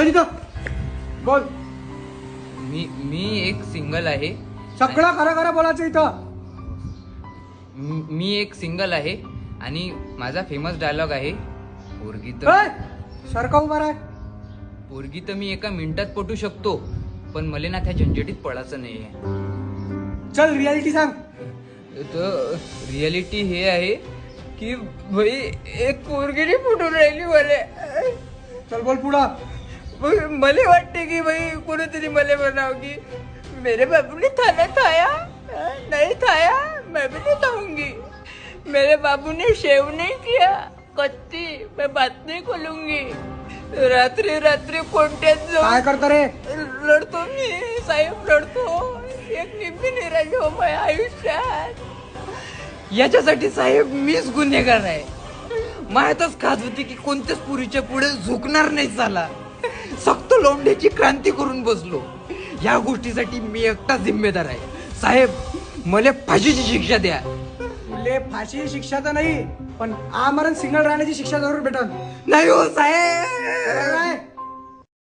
चल इथं बोल. मी एक सिंगल आहे. सगळं खरं खरं बोलायचं इथं. मी एक सिंगल आहे आणि माझा फेमस डायलॉग आहे, पोरगी तर सारखा उभा राह. पोरगी तर मी एका मिनिटात पटू शकतो, पण मला ना त्या झंझटीत पडायचं नाहीये. चल रियालिटी सांग. तर रियालिटी हे आहे की भाई एक पोरगी फुटून राहिली मला. चल बोल पुढं. मला वाटते की भाई कोणीतरी मला म्हणाव की मेरे बाबू ने खाना खाया नहीं खाया मैं भी नहीं खाऊंगी. मेरे बाबू ने शेव नहीं किया कत्ती मैं बात नहीं खोलूंगी. रात्री रात्री कोणत्यात काय करतो रे? लढतो मी साहेब, लढतो. एक निम्मी निराश हो माझ्या आयुष्यात. याच्यासाठी साहेब मीच गुन्हेगार आहे. माहीतच खात होती की कोणत्याच पुरीच्या पुढे झुकणार नाही. झाला सक्त लोंढ्याची क्रांती करून बसलो. या गोष्टीसाठी मी एकटा जिम्मेदार आहे. साहेब मला फाशीची शिक्षा द्या. तुले फाशी शिक्षा तर नाही, पण आमरण सिंगल राहण्याची शिक्षा जरूर भेटल. नाही हो साहेब.